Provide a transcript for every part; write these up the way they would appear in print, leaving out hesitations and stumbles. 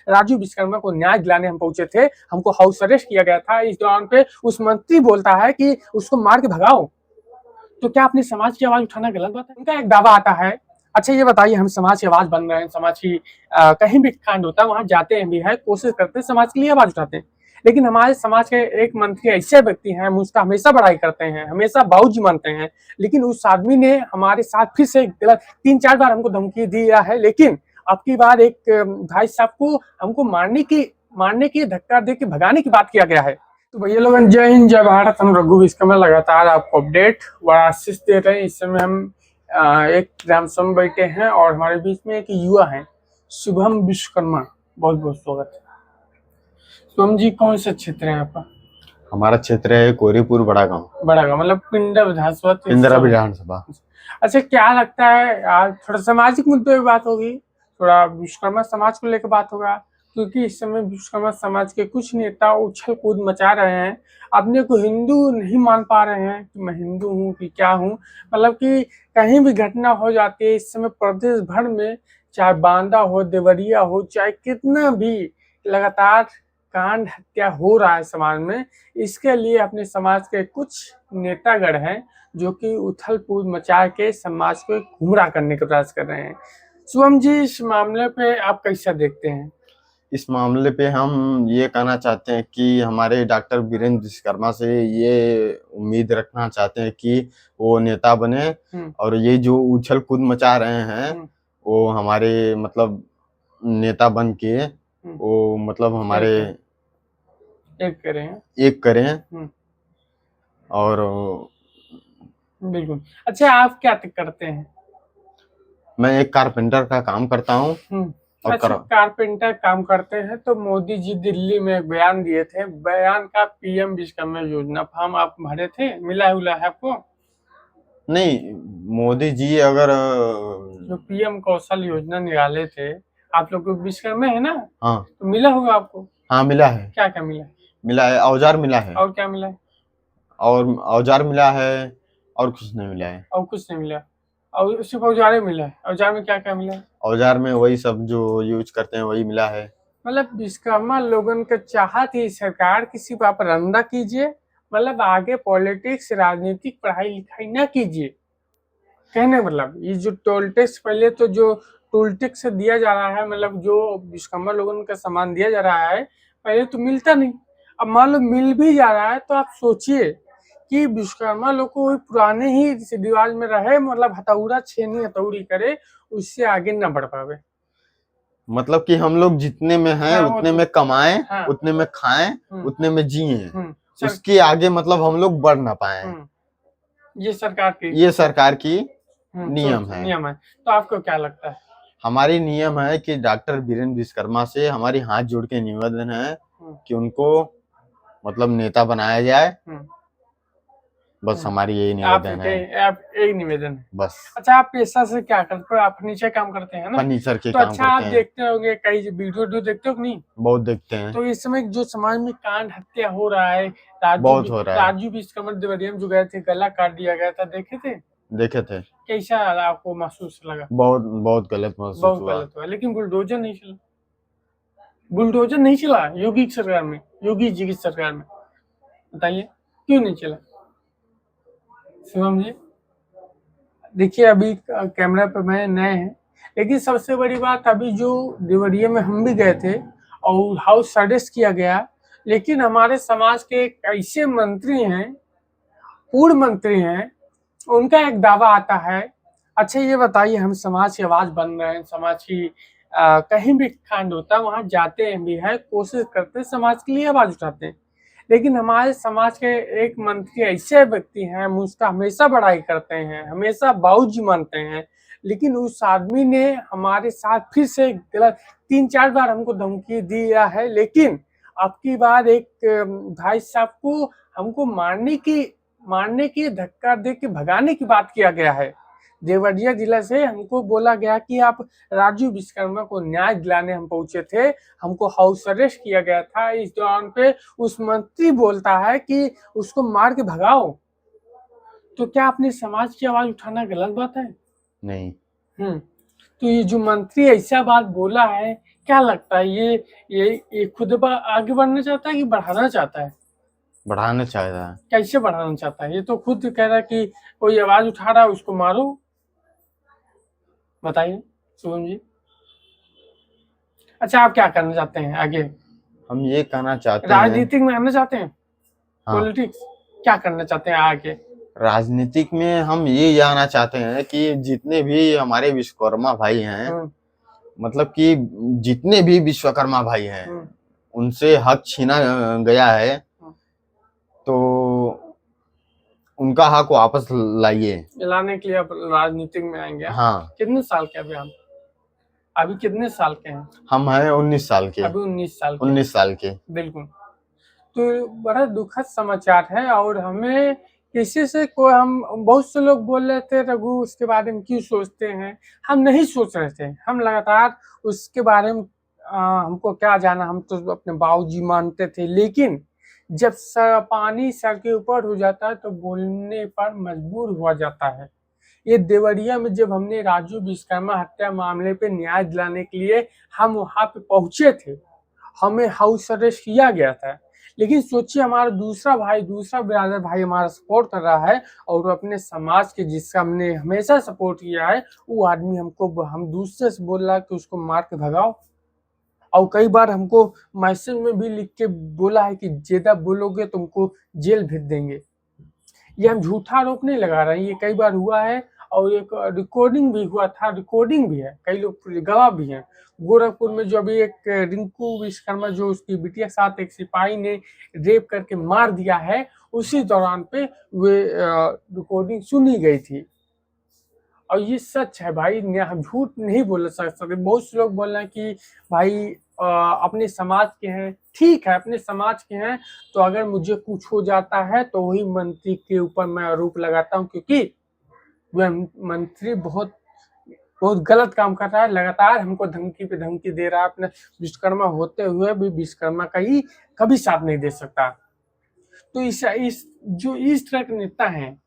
राजू विश्वकर्मा को न्याय दिलाने हम पहुंचे थे, हमको हाउस अरेस्ट किया गया था। इस दौरान पे उस मंत्री बोलता है कि उसको मार के भगाओ। तो क्या अपने समाज की आवाज उठाना गलत बात है? उनका एक दावा आता है। अच्छा ये बताइए, हम समाज की आवाज बन रहे हैं, समाज की कहीं भी कांड होता है वहां जाते हैं भी है, कोशिश करते हैं समाज के लिए आवाज उठाते हैं, लेकिन हमारे समाज के एक मंत्री ऐसे व्यक्ति हैं, हम उसका हमेशा बड़ाई करते हैं, हमेशा बाबूजी मानते हैं, लेकिन उस आदमी ने हमारे साथ फिर से गलत 3-4 बार हमको धमकी दिया है। लेकिन अब की बार एक भाई साहब को हमको मारने की धक्का दे के भगाने की बात किया गया है। तो भैया लोग, जय हिंद जय भारत। हम रघु विश्वकर्मा लगातार आपको अपडेट व आशीष दे रहे हैं। इस समय हम एक रामसम बैठे हैं और हमारे बीच में एक युवा है शुभम विश्वकर्मा। बहुत बहुत स्वागत है शुभम जी। कौन सा क्षेत्र है आपका? हमारा क्षेत्र है कोरीपुर बड़ा गांव मतलब पिंडरा विधानसभा। पिंडरा विधानसभा। अच्छा, क्या लगता है आज थोड़ा सामाजिक मुद्दों पे बात होगी, थोड़ा विश्वकर्मा समाज को लेकर बात होगा, क्योंकि इस समय विश्वकर्मा समाज के कुछ नेता उछल कूद मचा रहे हैं, अपने को हिंदू नहीं मान पा रहे हैं कि मैं हिंदू हूँ कि क्या हूँ। मतलब कि कहीं भी घटना हो जाती है इस समय प्रदेश भर में, चाहे बांदा हो, देवरिया हो, चाहे कितना भी लगातार कांड हत्या हो रहा है समाज में। इसके लिए अपने समाज के कुछ नेतागण हैं जो कि उथल कूद मचा के समाज को गुमराह करने का प्रयास कर रहे हैं। शुभम जी, इस मामले पे आप कैसा देखते हैं? इस मामले पे हम ये कहना चाहते हैं कि हमारे डॉक्टर वीरेंद्र विश्वकर्मा से ये उम्मीद रखना चाहते हैं कि वो नेता बने और ये जो उछल कूद मचा रहे हैं वो हमारे मतलब नेता बन के वो मतलब हमारे एक करें और बिल्कुल। अच्छा, आप क्या करते हैं? मैं एक कारपेंटर का काम करता हूँ। अच्छा, कारपेंटर काम करते हैं। तो मोदी जी दिल्ली में एक बयान दिए थे, बयान का पीएम विश्वकर्मा योजना फॉर्म आप भरे थे, मिला है आपको? नहीं, मोदी जी अगर जो पीएम कौशल योजना निकाले थे, आप लोग को विश्वकर्मा है ना? हाँ, तो मिला होगा आपको। हाँ मिला है। क्या क्या मिला? मिला है, औजार मिला है। और क्या मिला है? और औजार मिला है और कुछ नहीं मिला है। और कुछ नहीं मिला? और सिर्फ औजार मिला है? औजार में क्या क्या मिला है? औजार में वही सब जो यूज करते हैं वही मिला है। मतलब विश्वकर्मा लोगन का चाहत ही सरकार किसी पर आप रंदा कीजिए, मतलब आगे पॉलिटिक्स राजनीतिक पढ़ाई लिखाई ना कीजिए। कहने मतलब ये जो टोल टैक्स, पहले तो जो टोल टैक्स दिया जा रहा है, मतलब जो विश्वकर्मा लोगन का सामान दिया जा रहा है, पहले तो मिलता नहीं। अब मान लो मिल भी जा रहा है तो आप सोचिए कि विश्वकर्मा लोग को पुराने ही रिवाज में रहे, मतलब हथौड़ा छेनी हथौड़ी करे, उससे आगे न बढ़ पावे। मतलब कि हम लोग जितने में हैं उतने में कमाएं, उतने में खाएं, उतने में जिएं, उसके आगे मतलब हम लोग बढ़ ना पाए। ये सरकार की नियम है। तो आपको क्या लगता है? हमारी नियम है कि डॉक्टर वीरेंद्र विश्वकर्मा से हमारी हाथ जोड़ के निवेदन है कि उनको मतलब नेता बनाया जाए। बस हमारी यही निवेदन है। आप यही निवेदन है बस। अच्छा, आप पेशा से क्या करते हो? आप फर्नीचर काम करते हैं ना? फर्नीचर के तो काम अच्छा, करते आप हैं। देखते होंगे कई वीडियो देखते हो कि नहीं? बहुत देखते हैं। तो इस समय जो समाज में कांड हत्या हो रहा है, बहुत हो रहा है। राजू विश्वकर्मा देवरिया में जो गए थे, गला काट दिया गया था, देखे थे? देखे थे। कैसा आपको महसूस लगा? बहुत गलत महसूस हुआ। लेकिन बुलडोजर नहीं चला। बुलडोजर नहीं चला योगी की सरकार में, योगी जी की सरकार में। बताइए क्यों नहीं चला शिवम जी? देखिए, अभी कैमरा पे मैं नए हैं, लेकिन सबसे बड़ी बात, अभी जो देवरिया में हम भी गए थे और हाउस अरेस्ट किया गया, लेकिन हमारे समाज के एक ऐसे मंत्री हैं, पूर्व मंत्री हैं, उनका एक दावा आता है। अच्छा ये बताइए, हम समाज की आवाज बन रहे हैं, समाज की कहीं भी कांड होता है वहां जाते हैं भी है, कोशिश करते हैं समाज के लिए आवाज उठाते हैं, लेकिन हमारे समाज के एक मंत्री ऐसे व्यक्ति हैं, हम उसका हमेशा बड़ाई करते हैं, हमेशा बाबूजी मानते हैं, लेकिन उस आदमी ने हमारे साथ फिर से गलत 3-4 बार हमको धमकी दिया है। लेकिन अब की बार एक भाई साहब को हमको मारने की धक्का दे के भगाने की बात किया गया है। देवरिया जिला से हमको बोला गया कि आप राजू विश्वकर्मा को न्याय दिलाने हम पहुंचे थे, हमको हाउस अरेस्ट किया गया था। इस दौरान पे उस मंत्री बोलता है कि उसको मार के भगाओ। तो क्या अपने समाज की आवाज उठाना गलत बात है? नहीं। तो ये जो मंत्री ऐसा बात बोला है, क्या लगता है ये खुद आगे बढ़ना चाहता है कि बढ़ाना चाहता है? बढ़ाना चाहता है। कैसे बढ़ाना चाहता है? ये तो खुद कह रहा है कि कोई आवाज उठा रहा है उसको मारो। बताइए शुभम जी। अच्छा, आप क्या करना चाहते हैं आगे? हम ये कहना चाहते हैं, राजनीतिक में आना चाहते हैं? हाँ, पॉलिटिक्स क्या करना चाहते हैं आगे? राजनीतिक में हम ये जानना चाहते हैं कि जितने भी हमारे विश्वकर्मा भाई हैं, हम्म, मतलब कि जितने भी विश्वकर्मा भाई हैं, हम्म, उनसे हक छीना गया है, हम्म। तो उनका हक वापस लाइए। लाने के लिए आप राजनीतिक में आएंगे? हाँ, कितने साल के अभी हम? अभी कितने साल के हैं? हम हैं 19 साल के। अभी 19 साल के। 19 साल के। बिल्कुल। तो बड़ा दुखद समाचार है, और हमें किसी से कोई, हम बहुत से लोग बोल रहे थे रघु उसके बारे में क्यों सोचते हैं, हम नहीं सोच रहे थे। हम लगातार उसके बारे में हमको क्या जाना, हम तो अपने बाबूजी मानते थे, लेकिन जब पानी सर के ऊपर हो जाता है तो बोलने पर मजबूर हुआ जाता है। ये देवरिया में जब हमने राजू विश्वकर्मा हत्या मामले पे न्याय दिलाने के लिए हम वहां पे पहुंचे थे, हमें हाउस अरेस्ट किया गया था, लेकिन सोचिए हमारा दूसरा ब्रदर भाई हमारा सपोर्ट कर रहा है, और वो अपने समाज के जिसका हमने हमेशा सपोर्ट किया है, वो आदमी हमको, हम दूसरे से बोल रहा है कि उसको मार के भगाओ। और कई बार हमको मैसेज में भी लिख के बोला है कि ज्यादा बोलोगे तुमको जेल भेज देंगे। ये हम झूठा आरोप नहीं लगा रहे हैं, ये कई बार हुआ है, और एक रिकॉर्डिंग भी हुआ था, रिकॉर्डिंग भी है, कई लोग गवाह भी हैं। गोरखपुर में जो अभी एक रिंकू विश्वकर्मा जो उसकी बिटिया के साथ एक सिपाही ने रेप करके मार दिया है, उसी दौरान पे वे रिकॉर्डिंग सुनी गई थी। और ये सच है भाई, हम झूठ नहीं बोल सकते। बहुत से लोग बोल रहे हैं कि भाई अपने समाज के हैं, ठीक है अपने समाज के हैं, तो अगर मुझे कुछ हो जाता है तो वही मंत्री के ऊपर मैं आरोप लगाता हूँ, क्योंकि वह मंत्री बहुत बहुत गलत काम कर रहा है, लगातार हमको धमकी पे धमकी दे रहा है। अपने विश्वकर्मा होते हुए भी विश्वकर्मा का ही कभी साथ नहीं दे सकता। तो इस तरह के नेता हैं,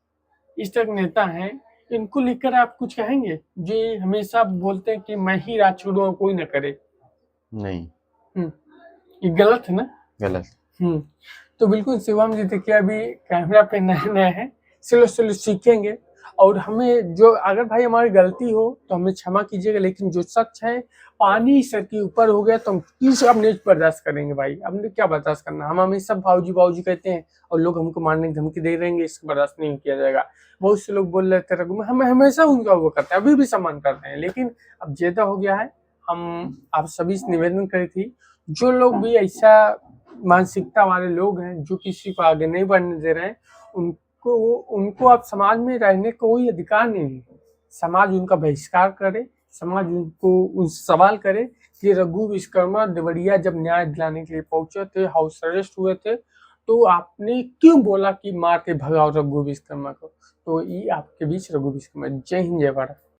इस तरह के नेता हैं, इनको लेकर आप कुछ कहेंगे? जो ये हमेशा बोलते हैं कि मैं ही राज छोड़ूंगा, कोई ना करे। नहीं, ये गलत है ना? गलत। तो बिल्कुल शिवम जी, देखिए अभी कैमरा पे नए नए हैं, स्लो स्लो सीखेंगे, और हमें जो अगर भाई हमारी गलती हो तो हमें क्षमा कीजिएगा, लेकिन जो सच है, पानी सर के ऊपर हो गया तो हम किस अब नहीं बर्दाश्त करेंगे भाई, हमने क्या बर्दाश्त करना। हम हमेशा भाऊजी भाऊजी कहते हैं और लोग हमको मारने की धमकी दे रहेंगे, इसको बर्दाश्त नहीं किया जाएगा। बहुत से लोग बोल रहे थे रघु में, हम हमेशा उनका वो करते हैं, अभी भी सम्मान करते हैं, लेकिन अब ज्यादा हो गया है। हम आप सभी से निवेदन करी थी, जो लोग भी ऐसा मानसिकता वाले लोग हैं जो किसी को आगे नहीं बढ़ने दे रहे हैं, उनको उनको अब समाज में रहने का कोई अधिकार नहीं है। समाज उनका बहिष्कार करे, समाज उनको उनसे सवाल करे कि रघु विश्वकर्मा देवरिया जब न्याय दिलाने के लिए पहुंचे थे, हाउस अरेस्ट हुए थे, तो आपने क्यों बोला कि मार के भगाओ रघु विश्वकर्मा को? तो ये आपके बीच रघु विश्वकर्मा। जय हिंद, जय भारत।